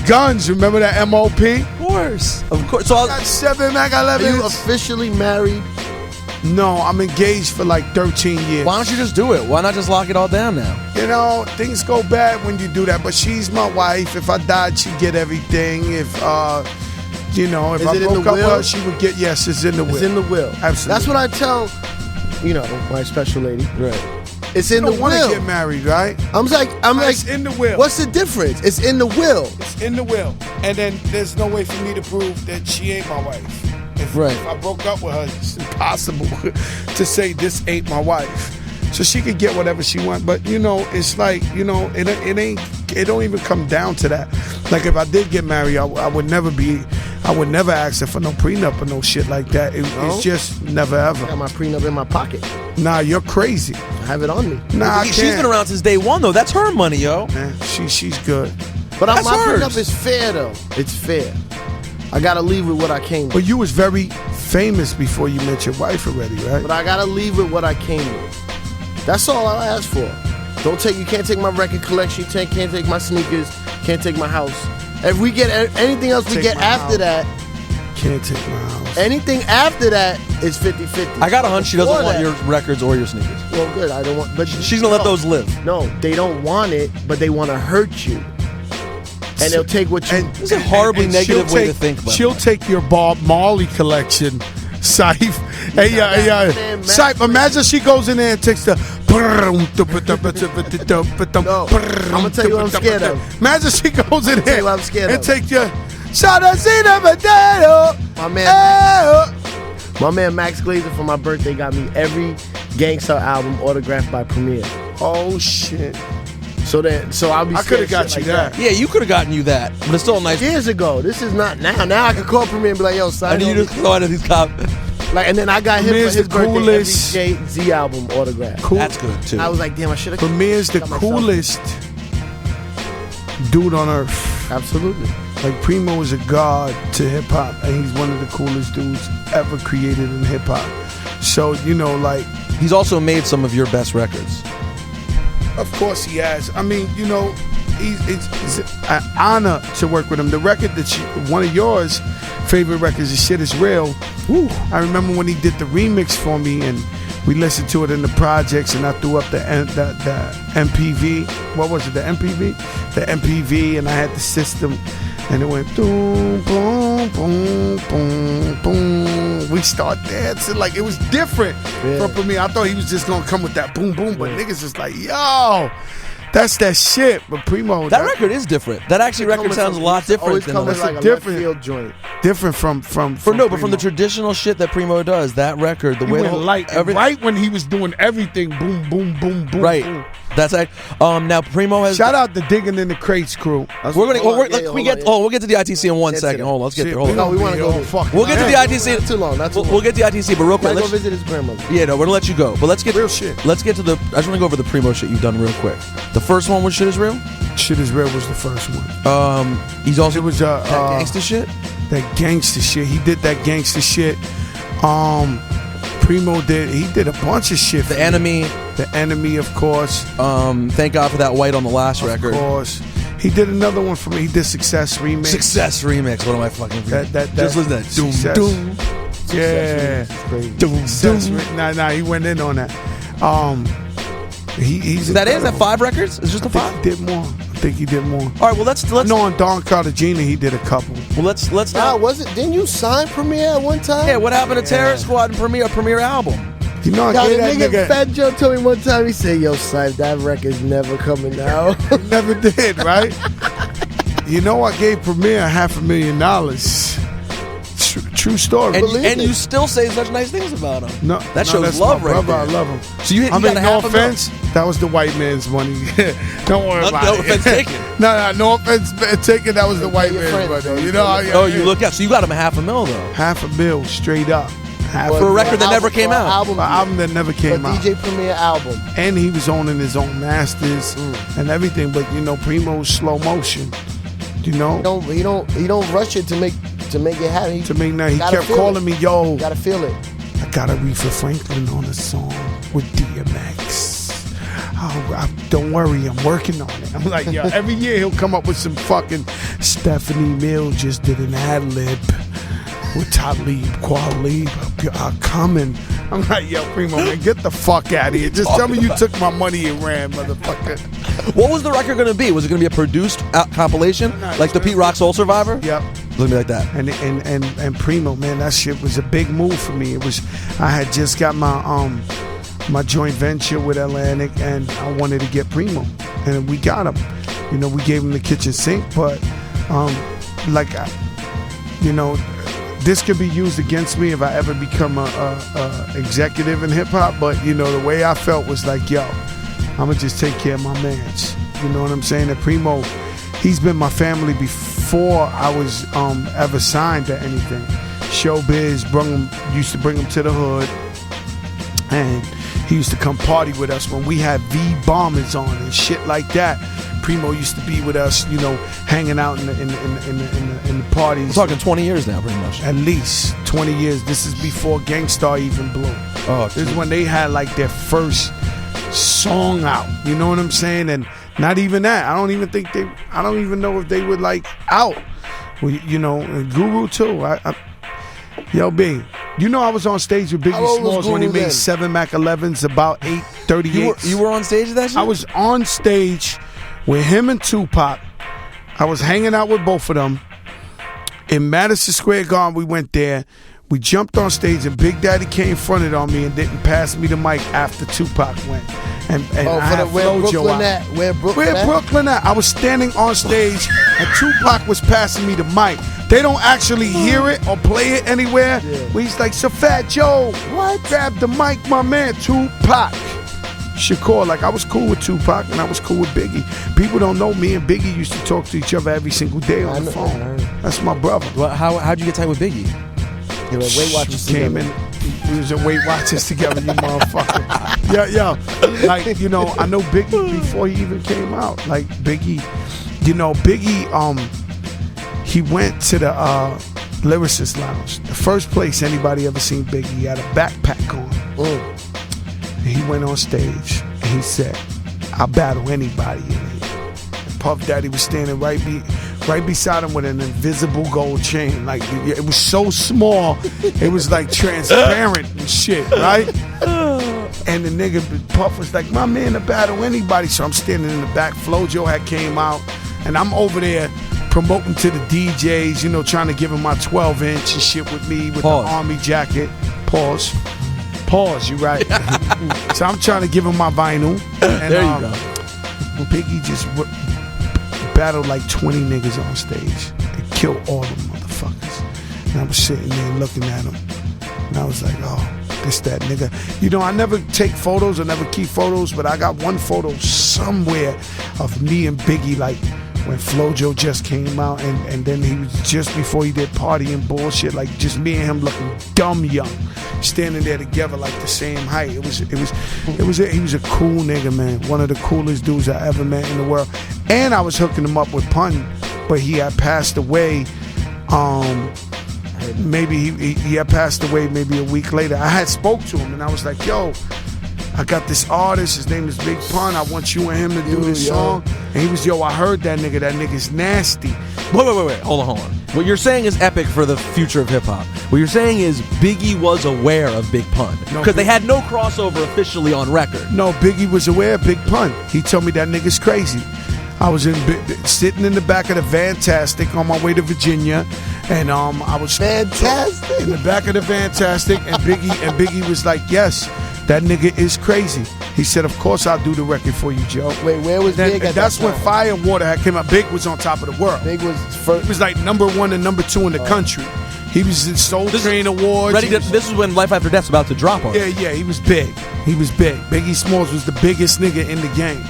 Guns, remember that MOP? Of course. So I got 7 Mac 11s. Are you officially married? No, I'm engaged for like 13 years. why don't you just do it? Why not just lock it all down now? You know, things go bad when you do that, but she's my wife. If I died, she'd get everything. If, you know, if I broke up with her, she would get, yes, it's in the will. It's in the will. Absolutely. That's what I tell, you know, my special lady. Right. It's in the You don't want will. to get married, right? I'm like, It's in the will. What's the difference? It's in the will. It's in the will. And then there's no way for me to prove that she ain't my wife. If I broke up with her, it's impossible to say this ain't my wife. So she could get whatever she wants. But, you know, it's like, you know, it don't even come down to that. Like, if I did get married, I would never ask her for no prenup or no shit like that. It's just never ever. I got my prenup in my pocket. Nah, you're crazy. I have it on me. Nah, She's been around since day one, though. That's her money, yo. Man, she's good. But That's my hers. prenup is fair, though. It's fair. I got to leave with what I came with. But you was very famous before you met your wife already, right? But I got to leave with what I came with. That's all I ask for. You can't take my record collection, you can't take my sneakers, can't take my house. If we get anything else we get after that, can't take my house. Anything after that is 50-50. I got a hunch she doesn't want Before your records or your sneakers. Well, good. I don't want. But she's gonna let those live. No, they don't want it, but they want to hurt you, and they'll take what you. This is a horribly negative way to think about it. She'll take your Bob Marley collection, Saif. Hey, Saif, imagine she goes in there and takes the. No, I'm gonna tell you what I'm scared of. Imagine she goes in there I'm scared and of. take your. My man Max Glazer for my birthday got me every Gangstar album autographed by Premier. Oh shit! So I'll be. I could have got you that. Yeah, you could have gotten you that, but it's still a nice. Years ago. This is not now. Now I can call Premier and be like, "Yo, son." I need you to go out of these cops. Like, and then I got him for Premier's his the birthday coolest. every Jay-Z album autographed. Cool. That's good too. I was like, damn, I should have. Premier's the coolest dude on earth. Absolutely. Like, Primo is a god to hip hop, and he's one of the coolest dudes ever created in hip hop. So, you know, like, he's also made some of your best records. Of course he has. I mean, you know, it's an honor to work with him. The record that one of yours favorite records, The Shit Is Real. Woo. I remember when he did the remix for me, and we listened to it in the projects, and I threw up the MPV. What was it? The MPV? The MPV, and I had the system, and it went boom, boom, boom, boom, boom. We start dancing like it was different from me. I thought he was just gonna come with that boom, boom, but niggas was like, yo. That's that shit, but Primo. That record is different. That actually record sounds a lot different than it's like a different field joint. Different from but from the traditional shit that Primo does. That record, the way right when he was doing everything, boom, boom, boom, boom, right. boom. That's like now Primo has. Shout out the Digging in the Crates crew. We'll get to the ITC in 1 second. Hold on, let's get there. Hold on. No, we want to go. We'll get to the ITC. Not too long. Not too long. We'll get to the ITC, but real quick, Let's go visit his grandmother. Yeah, no, we're gonna let you go. But let's get real shit. Let's get to the. I just want to go over the Primo shit you've done real quick. The first one was Shit Is Real. Shit Is Real was the first one. He's also it was that gangster shit. That gangster shit. He did that gangster shit. Primo did a bunch of shit. The Enemy. The Enemy, of course. Thank God for that white on the last record. Of course. He did another one for me. He did Success Remix. Success Remix. One of my fucking that just listen to that. Doom, Success. doom. Yeah. Doom. Nah, he went in on that. He's Is that 5 records? It's just a 5? He did more. I think he did more. All right, well let's. No, on Don Cartagena he did a couple. Well, let's. Nah, didn't you sign Premier at one time? Yeah, what happened to Terror Squad and Premier album? You know, I the gave that nigga. Fat Joe told me one time. He said, "Yo, son, that record's never coming out." Never did, right? You know, I gave Premier $500,000. True story. And you still say such nice things about him. No, that shows love, right there. I love him. So you got no offense. That was the white man's money. Don't worry about it. No offense taken. No offense taken. That was the white man's money. You know? You look at. So you got him $500,000 though. $500,000 straight up. For a record that never came out. For an album that never came out. DJ Premier album. And he was owning his own masters and everything. But you know, Primo's slow motion. You know, he don't rush it to make it happen. He kept calling me, yo. You gotta feel it. I got Aretha Franklin on a song with DMX. oh, don't worry, I'm working on it. I'm like, yo, every year he'll come up with some fucking Stephanie Mills just did an ad lib with Talib Kweli coming. I'm like, yo, Primo, man, get the fuck out of here. Just tell me you took my money and ran, motherfucker. What was the record going to be? Was it going to be a produced compilation, like the Pete Rock Soul Survivor? Yep. It was going to be like that. And Primo, man, that shit was a big move for me. It was, I had just got my joint venture with Atlantic, and I wanted to get Primo, and we got him. You know, we gave him the kitchen sink, but this could be used against me if I ever become a executive in hip hop. But you know, the way I felt was like, yo, I'm gonna just take care of my mans. You know what I'm saying? And Primo, he's been my family before I was ever signed to anything. Showbiz used to bring him to the hood, and he used to come party with us when we had V-bombers on and shit like that. Primo used to be with us, you know, hanging out in the parties. We're talking 20 years now, pretty much. At least 20 years. This is before Gangstar even blew. Oh, this is when they had like their first song out. You know what I'm saying? And not even that. I don't even know if they were like out. Well, you know, and Guru too. Yo, B, you know I was on stage with Biggie Smalls when he made 7 Mac 11s about 8:38. You were on stage at that shit? I was on stage with him and Tupac. I was hanging out with both of them. In Madison Square Garden, we went there. We jumped on stage, and Big Daddy came fronted on me and didn't pass me the mic after Tupac went. And I had Flojo out. Where Brooklyn at? I was standing on stage, and Tupac was passing me the mic. They don't actually hear it or play it anywhere. Yeah. Where he's like, so Fat Joe, what? Grab the mic, my man, Tupac Shakur. Like, I was cool with Tupac and I was cool with Biggie. People don't know me and Biggie used to talk to each other every single day on the phone. That's my brother. Well, how'd you get tight with Biggie? You know, Weight Watchers came in. We was in Weight Watchers together, you motherfucker. Yo. Like, you know, I know Biggie before he even came out. Like, Biggie, you know, he went to the Lyricist Lounge. The first place anybody ever seen Biggie. He had a backpack on. And he went on stage and he said, I'll battle anybody in here. And Puff Daddy was standing right beside him with an invisible gold chain. Like, it was so small, it was like transparent and shit, right? And the nigga Puff was like, my man to battle anybody. So I'm standing in the back. Flojo had came out, and I'm over there promoting to the DJs, you know, trying to give him my 12-inch and shit with me with the army jacket. Pause, you right. So I'm trying to give him my vinyl. And, there you go. Biggie just battled like 20 niggas on stage and killed all them motherfuckers. And I was sitting there looking at him, and I was like, oh, this that nigga. You know, I never take photos, I never keep photos, but I got one photo somewhere of me and Biggie, like when Flojo just came out, and then he was just before he did Party and Bullshit, like just me and him looking dumb young, standing there together like the same height. He was a cool nigga, man. One of the coolest dudes I ever met in the world. And I was hooking him up with Pun, but he had passed away. Maybe he had passed away maybe a week later. I had spoke to him and I was like, yo, I got this artist, his name is Big Pun, I want you and him to do this song. And he was, yo, I heard that nigga's nasty. Wait, hold on. What you're saying is epic for the future of hip-hop. What you're saying is Biggie was aware of Big Pun. Because they had no crossover officially on record. No, Biggie was aware of Big Pun. He told me that nigga's crazy. I was sitting in the back of the Fantastic on my way to Virginia, and I was Fantastic in the back of the Fantastic, and Biggie was like, yes, that nigga is crazy. He said, of course I'll do the record for you, Joe. Wait, where was Big at that's that when time? Fire and Water had came out. Big was on top of the world. Big was first. He was like #1 and #2 in the country. He was in Soul Train Awards. This is when Life After Death's about to drop on. Yeah, he was big. Biggie Smalls was the biggest nigga in the game.